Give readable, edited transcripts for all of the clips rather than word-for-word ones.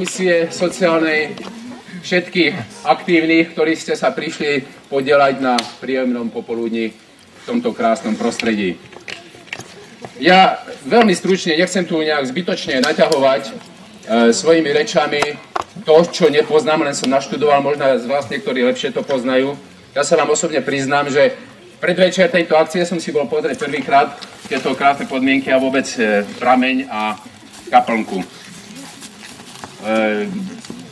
Komisie sociálnej, všetkých aktívnych, ktorí ste sa prišli podieľať na príjemnom popoludní v tomto krásnom prostredí. Ja veľmi stručne, nechcem tu nejak zbytočne naťahovať svojimi rečami to, čo nepoznám, len som naštudoval, možno z vás niektorí lepšie to poznajú. Ja sa vám osobne priznám, že predvečer tejto akcie som si bol pozrieť prvýkrát tieto krásne podmienky a vôbec prameň a kaplnku.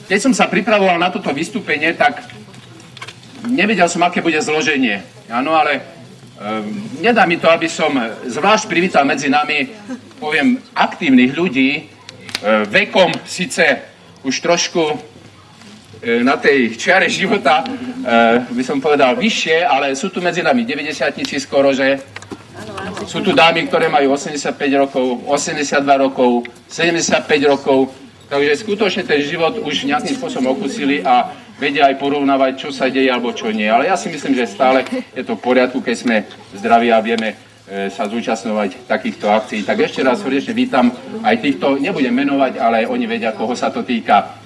Keď som sa pripravoval na toto vystúpenie, tak nevedel som, aké bude zloženie. Áno, ale nedá mi to, aby som zvlášť privítal medzi nami, poviem, aktívnych ľudí, vekom síce už trošku na tej čiare života, by som povedal, vyššie, ale sú tu medzi nami 90-tnici skoro, že? Sú tu dámy, ktoré majú 85 rokov, 82 rokov, 75 rokov, takže skutočne ten život už nejakým spôsobom okusili a vedia aj porovnávať, čo sa deje alebo čo nie. Ale ja si myslím, že stále je to v poriadku, keď sme zdraví a vieme sa zúčastňovať takýchto akcií. Tak ešte raz srdečne vítam aj týchto, nebudem menovať, ale oni vedia, koho sa to týka.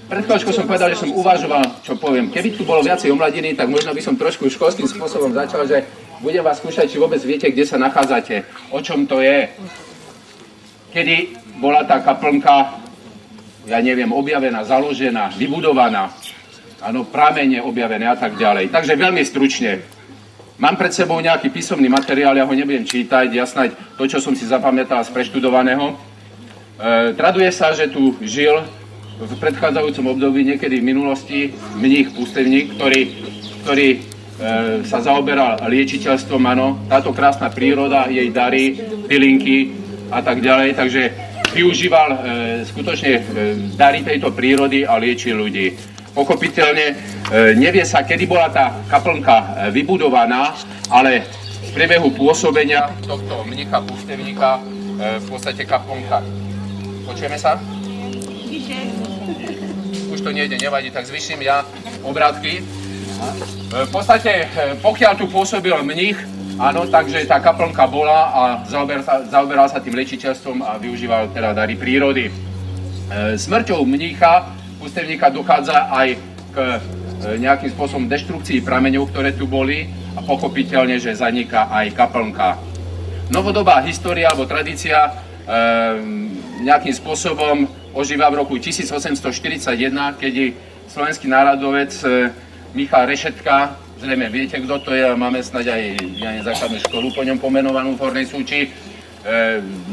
Pred chvíľočkou som povedal, že som uvažoval, čo poviem. Keby tu bolo viacej omladiny, tak možno by som trošku školským spôsobom začal, že budem vás skúšať, či vôbec viete, kde sa nachádzate, o čom to je. Kedy bola tá kaplnka, ja neviem, objavená, založená, vybudovaná, áno, pramene objavené a tak ďalej. Takže veľmi stručne. Mám pred sebou nejaký písomný materiál, ja ho nebudem čítať, ja snáď to, čo som si zapamätal z preštudovaného. Traduje sa, že tu žil v predchádzajúcom období, niekedy v minulosti, mních pústevník, ktorý sa zaoberal liečiteľstvom, áno, táto krásna príroda, jej dary, bylinky a tak ďalej, takže využíval skutočne dary tejto prírody a liečil ľudí. Pochopiteľne nevie sa, kedy bola tá kaplnka vybudovaná, ale v priebehu pôsobenia tohto mnicha pústevníka v podstate kaplnka. Počujeme sa? Už to nejde, nevadí, tak zvyším ja obrátky. V podstate, pokiaľ tu pôsobil mních, áno, takže tá kaplnka bola a zaoberal sa tým liečiteľstvom a využíval teda dary prírody. Smrťou mnícha, pústevníka dochádza aj k nejakým spôsobom deštrukcii prameňov, ktoré tu boli a pochopiteľne, že zaniká aj kaplnka. Novodobá história alebo tradícia nejakým spôsobom ožíva v roku 1841, kedy slovenský národovec Michal Rešetka, zrejme viete, kto to je, máme snáď aj základnú školu po ňom pomenovanú v Hornej Súči,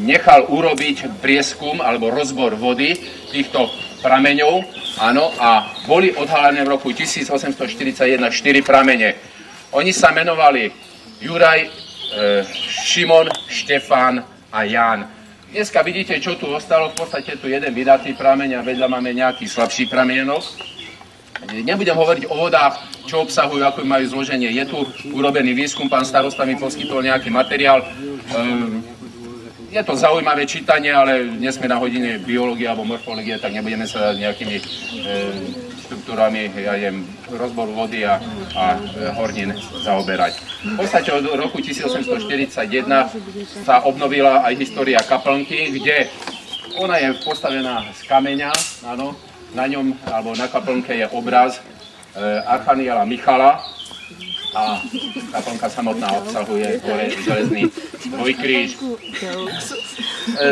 nechal urobiť prieskum alebo rozbor vody týchto prameňov, áno, a boli odhalené v roku 1841 4 pramene. Oni sa menovali Juraj, Šimon, Štefán a Ján. Dneska vidíte, čo tu ostalo, v podstate tu jeden vydatý prameň a vedľa máme nejaký slabší pramienok. Nebudem hovoriť o vodách, čo obsahujú, ako majú zloženie. Je tu urobený výskum, pán starosta mi poskytol nejaký materiál. Je to zaujímavé čítanie, ale dnes sme na hodine biológie alebo morfológie, tak nebudeme sa nejakými štruktúrami rozboru vody a hornín zaoberať. V podstate od roku 1841 sa obnovila aj história kaplnky, kde ona je postavená z kameňa, áno, na ňom, alebo na kaplnke je obraz archaniela Michala a kaplnka samotná obsahuje hore železný dvojkríž.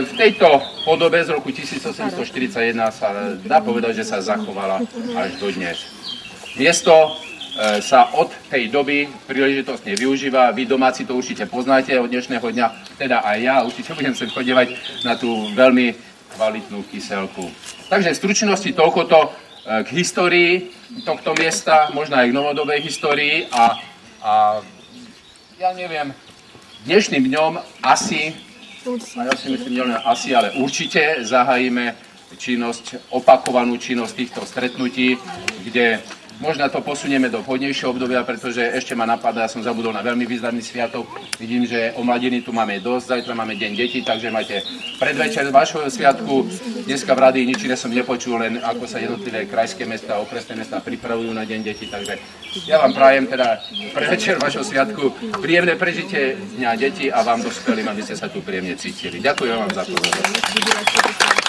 V tejto podobe z roku 1841 sa dá povedať, že sa zachovala až do dnes. Miesto sa od tej doby príležitostne využíva, vy domáci to určite poznáte od dnešného dňa, teda aj ja určite budem sa chodievať na tú veľmi kvalitnú kyselku. Takže v stručnosti toľkoto k histórii tohto miesta, možno aj k novodobej histórii a ja neviem, dnešným dňom asi, a ja si myslím, nielen asi, ale určite zahájime činnosť, opakovanú činnosť týchto stretnutí, kde možno to posunieme do vhodnejšieho obdobia, pretože ešte ma napadá, ja som zabudol na veľmi významný sviatok. Vidím, že omladiny tu máme dosť, zajtra máme deň detí, takže máte predvečer vašho sviatku. Dneska v rádiu nič iné som nepočul, len ako sa jednotlivé krajské mesta a okresné mesta pripravujú na deň detí. Takže ja vám prajem teda predvečer vašho sviatku príjemné prežitie Dňa detí a vám dospelým, aby ste sa tu príjemne cítili. Ďakujem vám za pozornosť.